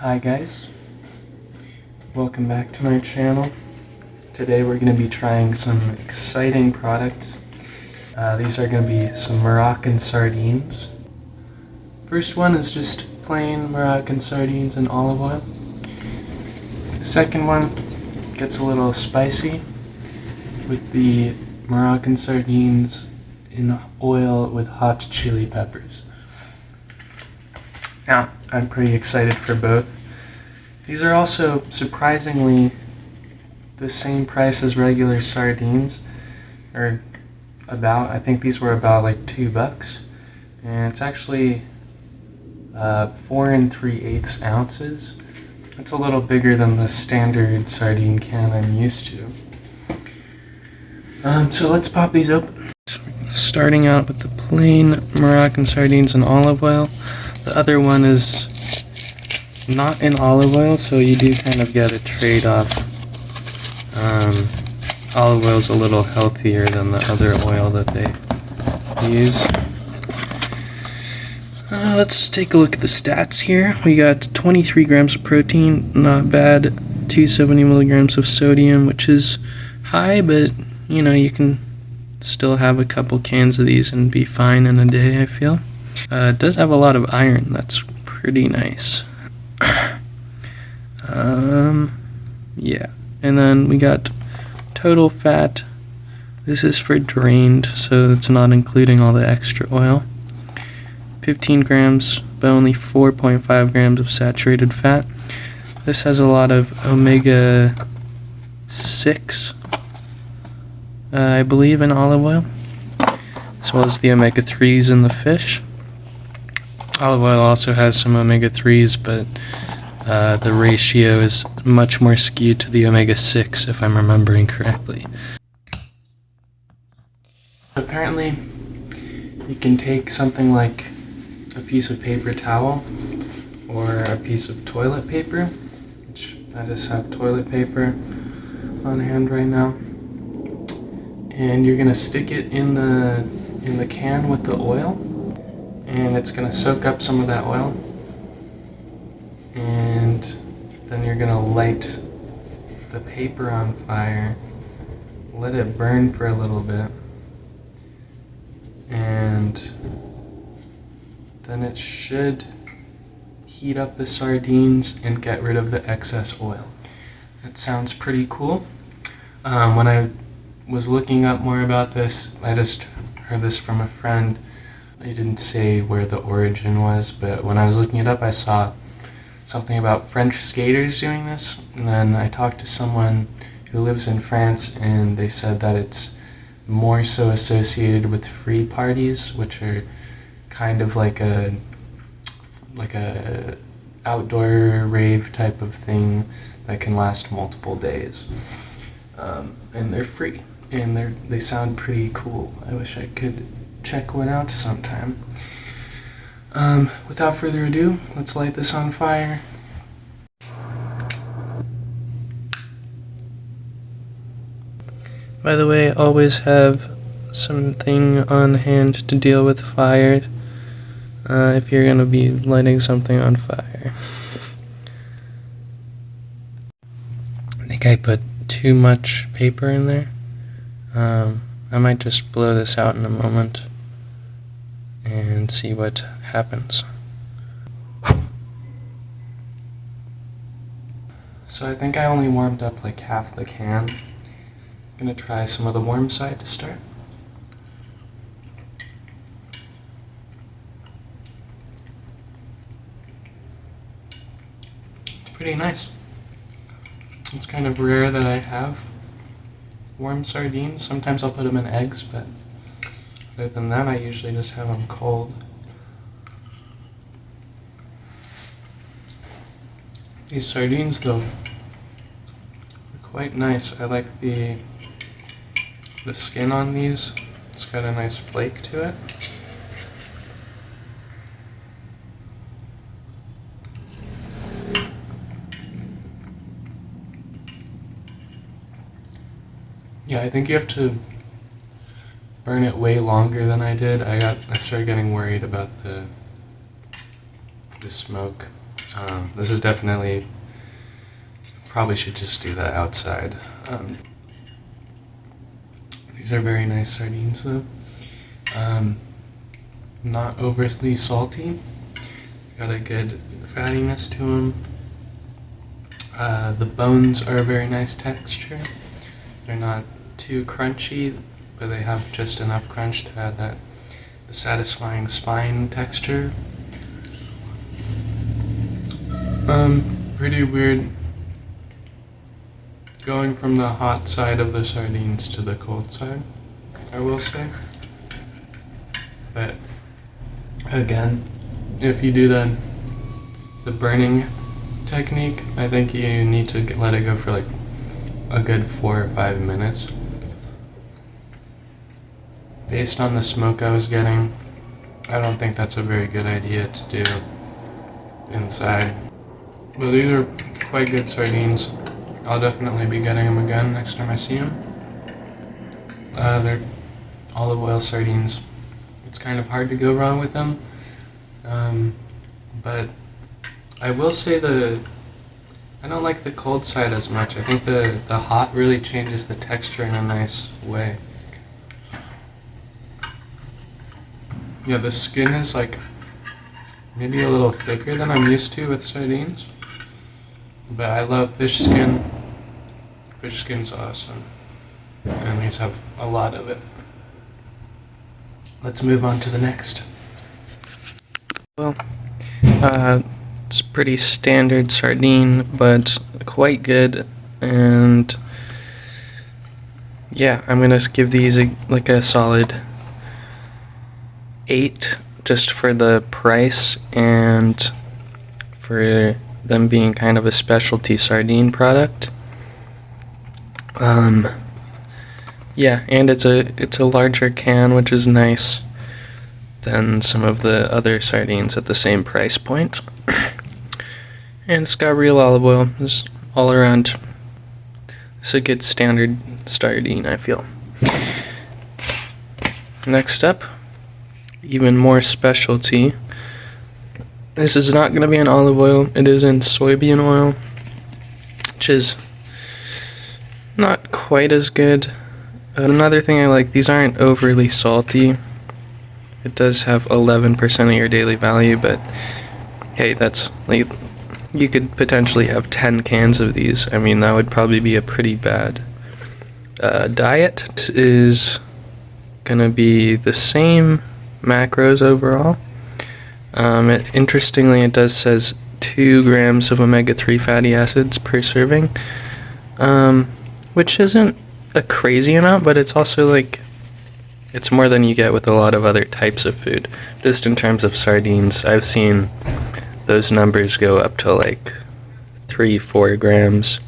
Hi guys, welcome back to my channel. Today we're going to be trying some exciting products. These are going to be some Moroccan sardines. First one is just plain Moroccan sardines in olive oil. The second one gets a little spicy with the Moroccan sardines in oil with hot chili peppers. Now, I'm pretty excited for both. These are also surprisingly the same price as regular sardines, or I think these were about like $2, and it's actually 4 3/8 ounces. It's a little bigger than the standard sardine can I'm used to. So let's pop these open. Starting out with the plain Moroccan sardines in olive oil. The other one is not in olive oil, so you do kind of get a trade-off. Olive oil is a little healthier than the other oil that they use. Let's take a look at the stats here. We got 23 grams of protein, not bad. 270 milligrams of sodium, which is high, but you know, you can still have a couple cans of these and be fine in a day, I feel. It does have a lot of iron. That's pretty nice. Yeah. And then we got total fat. This is for drained, so it's not including all the extra oil. 15 grams, but only 4.5 grams of saturated fat. This has a lot of omega-6, I believe, in olive oil, as well as the omega-3s in the fish. Olive oil also has some omega-3s, but the ratio is much more skewed to the omega-6, if I'm remembering correctly. Apparently, you can take something like a piece of paper towel or a piece of toilet paper, which I just have toilet paper on hand right now, and you're gonna stick it in the can with the oil, and it's gonna soak up some of that oil, and then you're gonna light the paper on fire, let it burn for a little bit, and then it should heat up the sardines and get rid of the excess oil. That sounds pretty cool. When I was looking up more about this, I just heard this from a friend. They didn't say where the origin was, but when I was looking it up, I saw something about French skaters doing this, and then I talked to someone who lives in France, and they said that it's more so associated with free parties, which are kind of like a outdoor rave type of thing that can last multiple days, and they're free, and they sound pretty cool. I wish I could check one out sometime. Without further ado, let's light this on fire. By the way, always have something on hand to deal with fire if you're gonna be lighting something on fire. I think I put too much paper in there. I might just blow this out in a moment and see what happens. So I think I only warmed up like half the can. I'm gonna try some of the warm side to start. It's pretty nice. It's kind of rare that I have warm sardines. Sometimes I'll put them in eggs, but other than that, I usually just have them cold. These sardines, though, are quite nice. I like the skin on these. It's got a nice flake to it. Yeah, I think you have to burn it way longer than I did. I started getting worried about the smoke. This is definitely, probably should just do that outside. These are very nice sardines though. Not overly salty. Got a good fattiness to them. The bones are a very nice texture. They're not too crunchy, but they have just enough crunch to add that the satisfying spine texture. Pretty weird going from the hot side of the sardines to the cold side, I will say. But again, if you do the burning technique, I think you need to let it go for like a good 4 or 5 minutes. Based on the smoke I was getting, I don't think that's a very good idea to do inside. But these are quite good sardines. I'll definitely be getting them again next time I see them. They're olive oil sardines. It's kind of hard to go wrong with them. But I will say I don't like the cold side as much. I think the hot really changes the texture in a nice way. Yeah, the skin is like maybe a little thicker than I'm used to with sardines. But I love fish skin. Fish skin's awesome. And these have a lot of it. Let's move on to the next. Well, it's pretty standard sardine, but quite good. And yeah, I'm gonna give these like a solid 8 just for the price and for them being kind of a specialty sardine product. Yeah, and it's a larger can, which is nice than some of the other sardines at the same price point. And it's got real olive oil. It's all around. It's a good standard sardine, I feel. Next up, even more specialty. This is not going to be in olive oil. It is in soybean oil, which is not quite as good. Another thing I like, these aren't overly salty. It does have 11% of your daily value, but hey, that's like, you could potentially have 10 cans of these. I mean, that would probably be a pretty bad diet. It is gonna be the same macros overall. Interestingly, it does says 2 grams of omega-3 fatty acids per serving, which isn't a crazy amount, but it's also like, it's more than you get with a lot of other types of food. Just in terms of sardines, I've seen those numbers go up to like 3-4 grams.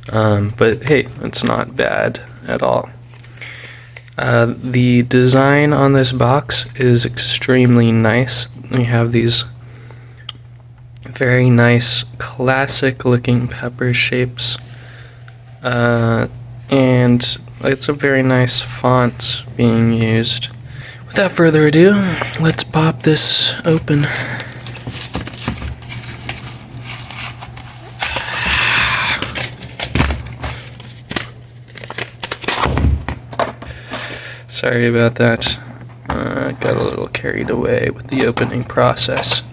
But hey, it's not bad at all. The design on this box is extremely nice. We have these very nice classic looking pepper shapes. And it's a very nice font being used. Without further ado, let's pop this open. Sorry about that. Got a little carried away with the opening process.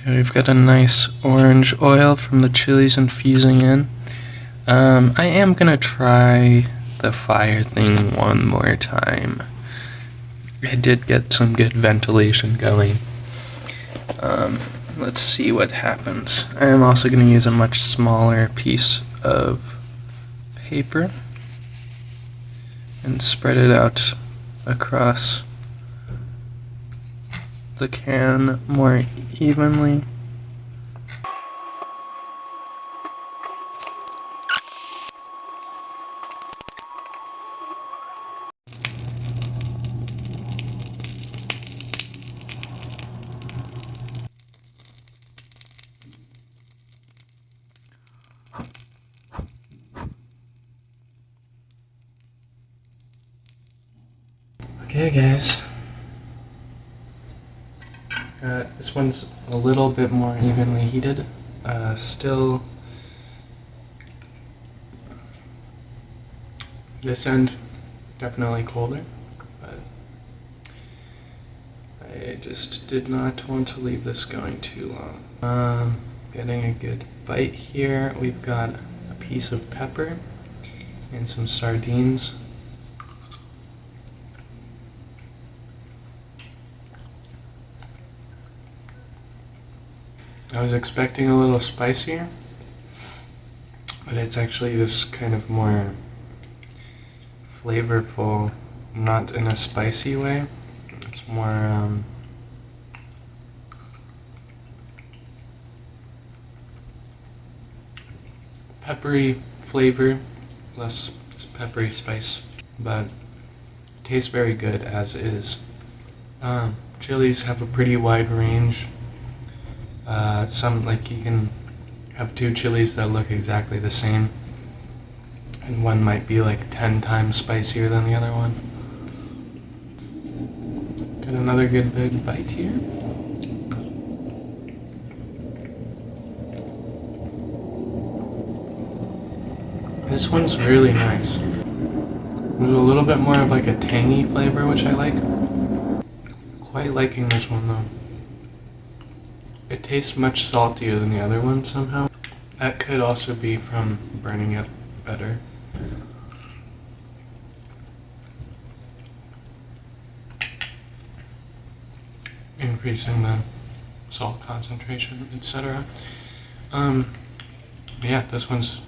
Okay, we've got a nice orange oil from the chilies infusing in. I am gonna try the fire thing one more time. I did get some good ventilation going. Let's see what happens. I am also gonna use a much smaller piece of paper and spread it out across the can more evenly. Okay guys, This one's a little bit more evenly heated. Still, this end definitely colder, but I just did not want to leave this going too long. Getting a good bite here. We've got a piece of pepper and some sardines. I was expecting a little spicier, but it's actually just kind of more flavorful, not in a spicy way. It's more peppery flavor, less peppery spice, but tastes very good as is. Chilies have a pretty wide range. Some, like, you can have two chilies that look exactly the same, and one might be like 10 times spicier than the other one. Got another good big bite here. This one's really nice. There's a little bit more of like a tangy flavor, which I like. Quite liking this one though. It tastes much saltier than the other one somehow. That could also be from burning it better. Increasing the salt concentration, etc. Yeah, this one's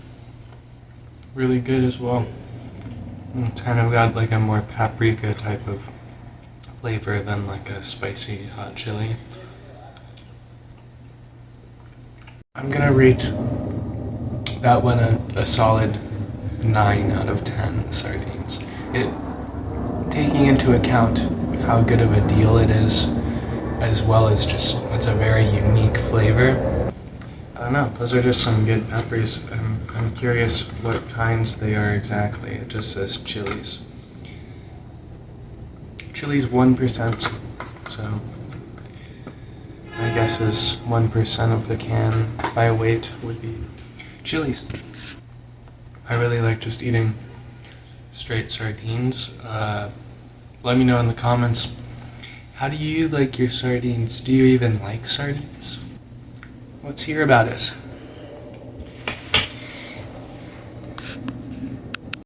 really good as well. It's kind of got like a more paprika type of flavor than like a spicy hot chili. I'm gonna rate that one a solid 9 out of 10 sardines. Taking into account how good of a deal it is, as well as just it's a very unique flavor. I don't know, those are just some good peppers. I'm curious what kinds they are exactly. It just says chilies. Chilies 1%, so my guess is 1% of the can by weight would be chilies. I really like just eating straight sardines. Let me know in the comments, how do you like your sardines? Do you even like sardines? Let's hear about it.